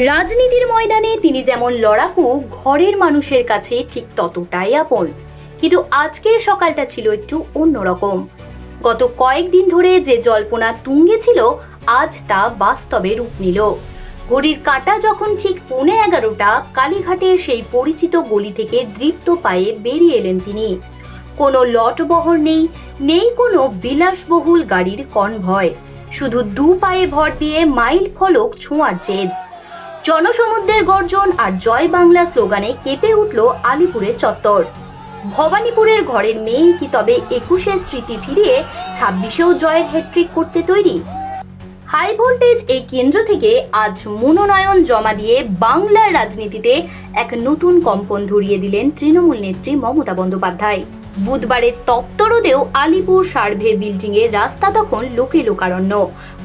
রাজনীতির ময়দানে তিনি যেমন লড়াকু, ঘরের মানুষের কাছে ঠিক ততটাই আপন। কিন্তু আজকের সকালটা ছিল একটু অন্যরকম। গত কয়েকদিন ধরে যে জল্পনা তুঙ্গে ছিল, আজ তা বাস্তবে রূপ নিল। ঘড়ির কাঁটা যখন ঠিক 11:15, কালীঘাটের সেই পরিচিত গলি থেকে দৃপ্ত পায়ে বেরিয়ে এলেন তিনি। কোনো লটবহর নেই, নেই কোনো বিলাসবহুল গাড়ির কনভয়, শুধু দু পায়ে ভর দিয়ে মাইল ফলক ছোঁয়ার জেদ। জনসমুদ্রের গর্জন আর জয় বাংলা স্লোগানে কেঁপে উঠল আলিপুরের চত্বর। ভবানীপুরের ঘরের মেয়ে কি তবে 21-এর স্মৃতি ফিরিয়ে 26-এও জয়ের হ্যাট্রিক করতে তৈরি? হাই ভোল্টেজ এই কেন্দ্র থেকে আজ মনোনয়ন জমা দিয়ে বাংলার রাজনীতিতে এক নতুন কম্পন ধরিয়ে দিলেন তৃণমূল নেত্রী মমতা বন্দ্যোপাধ্যায়। বুধবারের তপ্ত রোদেও আলিপুর সার্ভে বিল্ডিং এর রাস্তা তখন লোকে লোকারণ্য।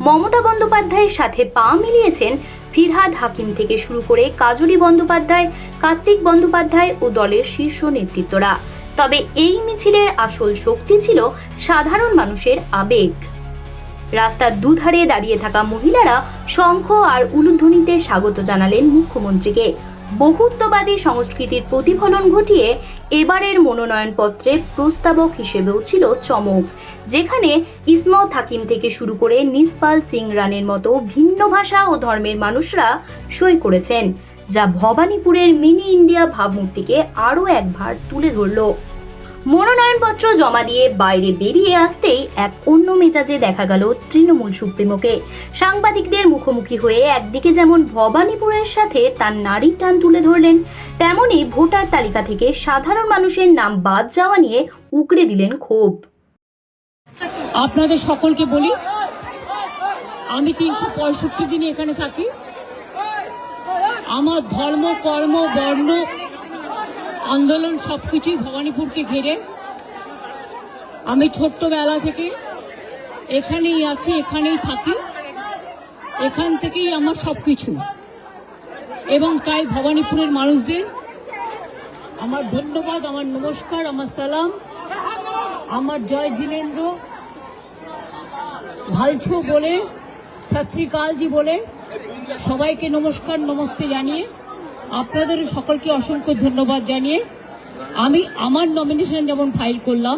মমতা বন্দ্যোপাধ্যায়ের সাথে পা মিলিয়েছেন ফিরহাদ হাকিম থেকে শুরু করে কাজলী বন্দ্যোপাধ্যায়, কার্তিক বন্দ্যোপাধ্যায় ও দলের শীর্ষ নেতৃত্বরা। তবে এই মিছিলের আসল শক্তি ছিল সাধারণ মানুষের আবেগ। রাস্তার দুধারে দাঁড়িয়ে থাকা মহিলারা শঙ্খ আর উলুধ্বনিতে স্বাগত জানালেন মুখ্যমন্ত্রীকে। বহুত্ববাদী সংস্কৃতির প্রতিফলন ঘটিয়ে এবারের মনোনয়নপত্রে প্রস্তাবক হিসেবেও ছিল চমক, যেখানে ইসমত হাকিম থেকে শুরু করে নিসপাল সিং রানের মতো ভিন্ন ভাষা ও ধর্মের মানুষরা সই করেছেন, যা ভবানীপুরের মিনি ইন্ডিয়া ভাবমূর্তিকে আরও একবার তুলে ধরল। মনোনয়নপত্র জমা দিয়ে বাইরে বেরিয়ে আসতেই এক অন্য মেজাজে দেখা গেল তৃণমূল সুপ্রিমোকে। সাংবাদিকদের মুখোমুখি হয়ে একদিকে যেমন ভবানীপুরের সাথে তার নারীর টান তুলে ধরলেন, তেমনি ভোটার তালিকা থেকে সাধারণ মানুষের নাম বাদ যাওয়া নিয়ে উগরে দিলেন ক্ষোভ। আপনাদের সকলকে বলি, আমি 365 দিন এখানে থাকি। আমার ধর্ম, কর্ম, বর্ণ, আন্দোলন সবকিছুই ভবানীপুরকে ঘিরে। আমি ছোট্টবেলা থেকে এখানেই আছি, এখানেই থাকি, এখান থেকেই আমার সবকিছু। এবং তাই ভবানীপুরের মানুষদের আমার ধন্যবাদ, আমার নমস্কার, আমার সালাম, আমার জয় জিনেন্দ্র ভালছো বলে, সত শ্রী আকালজি বলে সবাইকে নমস্কার নমস্তে জানিয়ে, আপনাদের সকলকে অসংখ্য ধন্যবাদ জানিয়ে আমি আমার নমিনেশন যেমন ফাইল করলাম,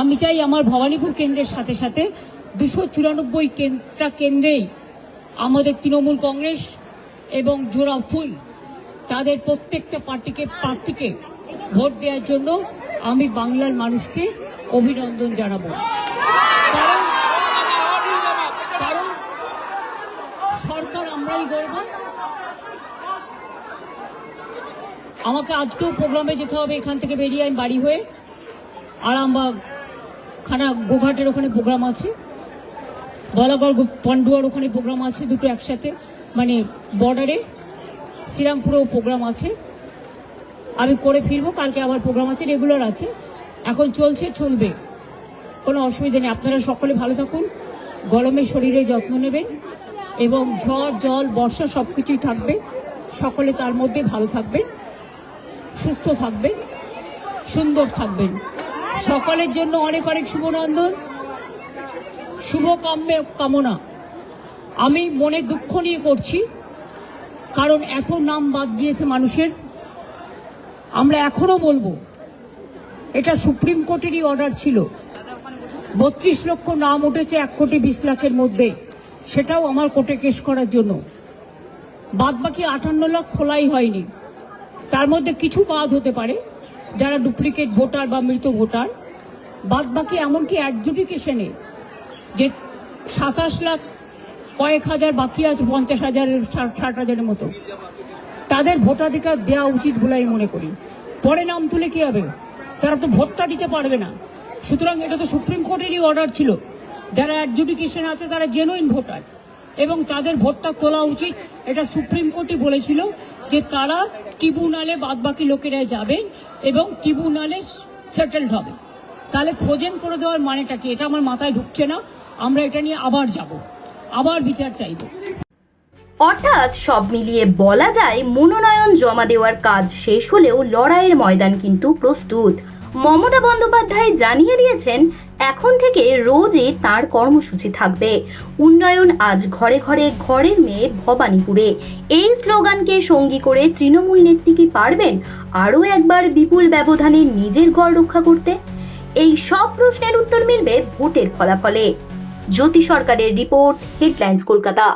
আমি চাই আমার ভবানীপুর কেন্দ্রের সাথে সাথে 294টা কেন্দ্রেই আমাদের তৃণমূল কংগ্রেস এবং জোড়া ফুল তাদের প্রত্যেকটা প্রার্থীকে ভোট দেওয়ার জন্য আমি বাংলার মানুষকে অভিনন্দন জানাবো। কারণ সরকার আমরাই গড়ব। আমাকে আজকেও প্রোগ্রামে যেতে হবে, এখান থেকে বেরিয়ে আমি বাড়ি হয়ে আরামবাগ, গোঘাটের ওখানে প্রোগ্রাম আছে, বলাগড় পান্ডুয়ার ওখানে প্রোগ্রাম আছে, দুটো একসাথে, মানে বর্ডারে শ্রীরামপুরেও প্রোগ্রাম আছে। আমি করে ফিরবো, কালকে আবার প্রোগ্রাম আছে, রেগুলার আছে, এখন চলছে, চলবে, কোনো অসুবিধা নেই। আপনারা সকলে ভালো থাকুন, গরমে শরীরে যত্ন নেবেন এবং ঝড় জল বর্ষা সব কিছুই থাকবে, সকলে তার মধ্যে ভালো থাকবেন, সুস্থ থাকবেন, সুন্দর থাকবেন। সকলের জন্য অনেক অনেক শুভনন্দন, শুভ কামনা। আমি মনে দুঃখ নিয়ে করছি, কারণ এত নাম বাদ দিয়েছে মানুষের। আমরা এখনো বলবো, এটা সুপ্রিম কোর্টেরই অর্ডার ছিল। 32 লক্ষ নাম উঠেছে 1,20,00,000-এর মধ্যে, সেটাও আমার কোর্টে কেস করার জন্য। বাদ বাকি 58 লাখ খোলাই হয়নি, তার মধ্যে কিছু বাদ হতে পারে যারা ডুপ্লিকেট ভোটার বা মৃত ভোটার। বাদ বাকি এমনকি অ্যাডজুডিকেশনে যে 27 লাখ কয়েক হাজার বাকি আছে, 50,000, 60,000-এর মতো, তাদের ভোটাধিকার দেওয়া উচিত বলে আমি মনে করি। পরে নাম তুলে কি হবে? তারা তো ভোটটা দিতে পারবে না। সুতরাং এটা তো সুপ্রিম কোর্টেরই অর্ডার ছিল, যারা অ্যাডজুডিকেশন আছে তারা জেনুইন ভোটার এবং তাদের ভোটটা তোলা উচিত। এটা সুপ্রিম কোর্টই বলেছিল যে তারা ট্রিব্যুনালে বাদ বাকি লোকেরা যাবেন এবং ট্রিব্যুনালে সেটেলড হবে। তাহলে ফ্রোজেন করে দেওয়ার মানেটা কি? এটা আমার মাথায় ঢুকছে না। আমরা এটা নিয়ে আবার যাব, আবার বিচার চাইব। অর্থাৎ সব মিলিয়ে বলা যায়, মনোনয়ন জমা দেওয়ার কাজ শেষ হলেও লড়াইয়ের ময়দান কিন্তু প্রস্তুত। মমতা বন্দ্যোপাধ্যায় জানিয়ে দিয়েছেন, এখন থেকে রোজই তার কর্মসূচি থাকবে উন্নয়ন আজ ঘরে ঘরে, ঘরের মেয়ে ভবানীপুরে। এই স্লোগানকে সঙ্গী করে তৃণমূল নেত্রী কি পারবেন আরও একবার বিপুল ব্যবধানে নিজের গড় রক্ষা করতে? এই সব প্রশ্নের উত্তর মিলবে ভোটের ফলাফলে। জ্যোতি সরকারের রিপোর্ট, হেডলাইন্স কলকাতা।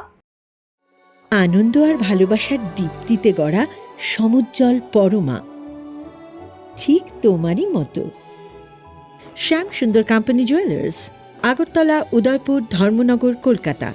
আনন্দ আর ভালোবাসার দীপ্তিতে গড়া সমুজ্জ্বল পরমা, ঠিক তোমারই মতো। শ্যাম সুন্দর কোম্পানি জুয়েলার্স, আগরতলা, উদয়পুর, ধর্মনগর, কলকাতা।